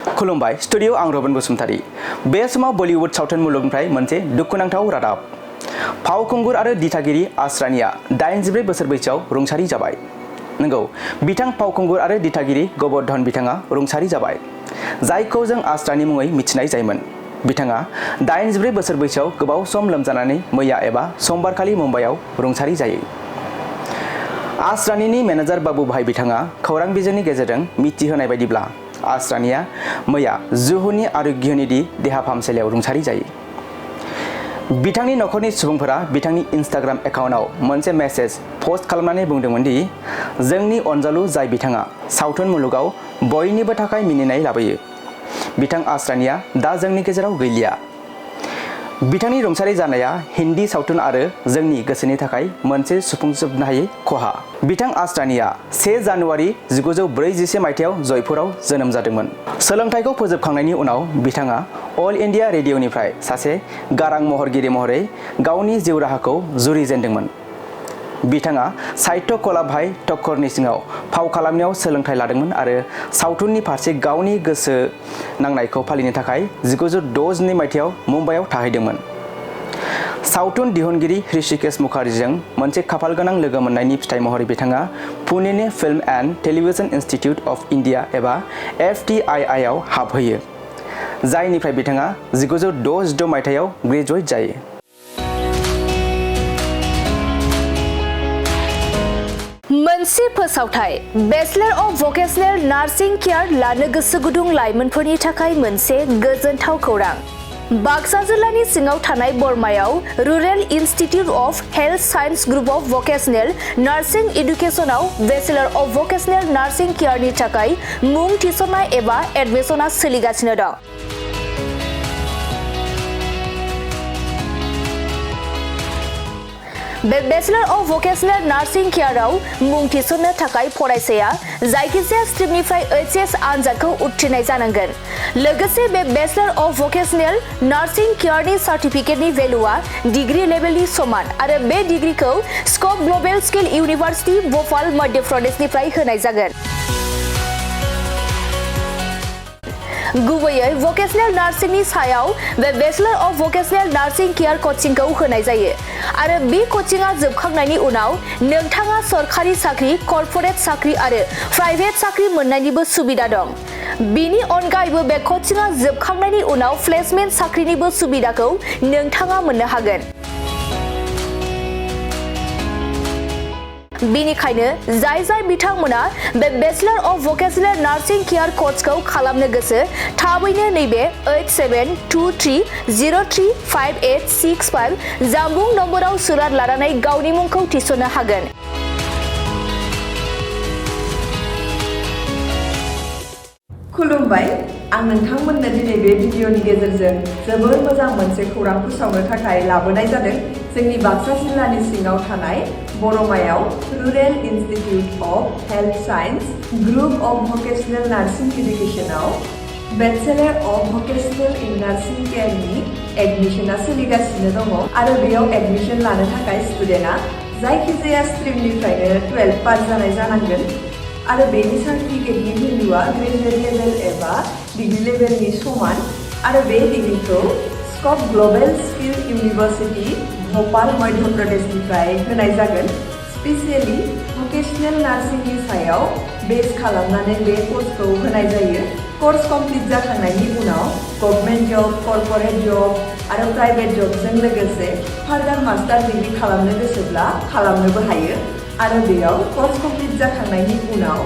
खुलुमबाय स्टुडिअ आं रबिन बसुमतारी। बे समाव बलिउड सावथुन मुलुगनिफ्राय मोनसे दुखुनांथाव रादाब। फावखुंगुर आरो दिथागिरि आस्रानीआ 84 बोसोर बैसोआव रुंसारि जाबाय। नंगौ, बिथां फावखुंगुर आरो दिथागिरि गोबर्धन बिथाङा रुंसारि जाबाय, जायखौ जों आस्रानी मुङै मिथिनाय जायोमोन। बिथाङा 84 बोसोर बैसोआव गोबाव सम लोमजानानै मैया एबा समबारखालि मुम्बाइआव रुंसारि जायो। आस्रानीनि मेनेजार बाबू भाई बिथाङा खौरां बिजोंनि गेजेरजों मिथिहोनाय बायदिब्ला आस्रानीआ मैया जुहुनि आर'ग्यनिधि देहा फाहामसालियाव रुंसारि जायो। बिथांनि नखरनि सुबुंफोरा बिथांनि इन्स्टाग्राम एकाउन्टआव मोनसे मेसेज पस्ट खालामनानै बुंदोंमोन दि जोंनि अनजालु जाय बिथाङा सावथुन मुलुगाव बयनिबो थाखाय मिनिनाय लाबोयो, बिथां आस्रानीआ दा जोंनि गेजेराव गैलिया। बिथांनि रुंसारि जानाया हिन्दी सावथुन आरो जोंनि गोसोनि थाखाय मोनसे सुफुंजोबनो हायै खहा। बिथां आस्रानीआ 1 जानुवारि 1941 मायथाइयाव जयपुराव जोनोम जादोंमोन। सोलोंथाइखौ फोजोबखांनायनि उनाव बिथाङा अल इन्डिया रेडिअ'निफ्राय सासे गारां महरगिरि महरै गावनि जिउ राहाखौ जुरिजेनदोंमोन। बिथाङा साहित्य कला भाई ठक्करनि सिङाव फाव खालामनायाव सोलोंथाइ लादोंमोन आरो सावथुननि फारसे गावनि गोसो नांनायखौ फालिनो थाखाय 1962 मायथाइयाव मुम्बाइआव थाहैदोंमोन। सावथुन दिहुनगिरि ऋषिकेश मुखार्जीजों मोनसे खाफालगोनां लोगो मोननायनि फिथाइ महरै बिथाङा पुनेनि film and television institute of India एबा FTII आव हाबहैयो, जायनिफ्राय बिथाङा 1966 मायथाइयाव ग्रेजुवेट जायो। मोनसे फोसावथाय bachelor of vocational nursing care लानो गोसो गुदुं लाइमोनफोरनि थाखाय मोनसे गोजोनथाव खौरां। बाक्सा जिल्लानि सिङाव थानाय बरमायाव rural institute of health science group of vocational nursing एडुकेशनाव बेचलर अफ भकेशनेल नार्सिं केयारनि थाखाय मुं थिसननाय एबा एडमिशना सोलिगासिनो दं। बे बेचलर अफ भकेशनेल नार्सिं केयाराव मुं थिसननो थाखाय फरायसाया जायखिजाया स्ट्रिमनिफ्राय HS आनजादखौ उथ्रिनाय जानांगोन। लोगोसे बे बेचलर अफ भकेशनेल नार्सिं केयारनि सार्टिफिकेटनि भेलुआ डिग्री लेभेलनि समान आरो बे डिग्रीखौ scope global skill university Bhopal Madhya प्रदेशनिफ्राय होनाय जागोन। गुबैयै भकेशनेल नार्सिंनि सायाव बे bachelor of vocational nursing care कचिंखौ होनाय जायो आरो बे कचिंआ जोबखांनायनि उनाव नोंथाङा सरखारि साख्रि, कर्परेट साख्रि आरो प्राइभेट साख्रि मोननायनिबो सुबिदा दं। बेनि अनगायैबो बे कचिंआ जोबखांनायनि उनाव प्लेसमेन्ट साख्रिनिबो सुबिदाखौ नोंथाङा मोननो हागोन। बेनिखायनो जाय बिथांमोना बे bachelor of vocational nursing care कर्सखौ खालामनो गोसो, थाबैनो नैबे 8723035865 जानबुं नम्बराव सुराद लानानै गावनि मुंखौ थिसननो हागोन। खुलुमबाय, आं नोंथांमोननो दिनै बे भिडिअनि गेजेरजों जोबोर मोजां मोनसे खौरां फोसावनो थाखाय लाबोनाय जादों। जोंनि बाक्सा जिल्लानि सिङाव थानाय बरमायाव rural institute of health science group of vocational nursing एडुकेशनाव bachelor of vocational in nursing केयारनि एडमिशना सोलिगासिनो दङ आरो बेयाव एडमिशन लानो थाखाय स्टुडेन्टआ जायखिजाया स्ट्रिमनिफ्रायनो 12 पास जानाय जानांगोन आरो बेनि सार्टिफिकेटनि भेलुआ ग्रेजुवेट लेभेल एबा डिग्री लेभेलनि समान आरो बे डिग्रीखौ scope global skill university Bhopal Madhya प्रदेशनिफ्राय होनाय जागोन। स्पेसियेलि भकेशनेल नार्सिंनि सायाव बेस खालामनानै बे कर्सखौ होनाय जायो। कर्स कमप्लिट जाखांनायनि उनाव गभर्नमेन्ट जब, कर्परेट जब आरो प्राइभेट जबजों लोगोसे फार्दार मास्टार डिग्री खालामनो गोसोब्ला खालामनोबो हायो आरो बेयाव कर्स कमप्लिट जाखांनायनि उनाव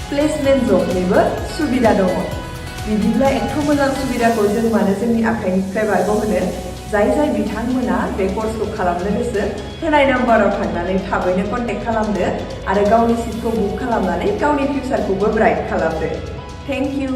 प्लेसमेन्ट जबनिबो सुबिदा दङ। बिदिब्ला एथ' मोजां सुबिदाखौ जों मानो जोंनि आखाइनिफ्राय बारग'होनो? जाय बिथांमोना बे कर्सखौ खालामनो गोसो, होनाय नाम्बाराव थांनानै थाबैनो कन्टेक्ट खालामदो आरो गावनि सिटखौ बुक खालामनानै गावनि फिउचारखौबो ब्राइट खालामदो। Thank you.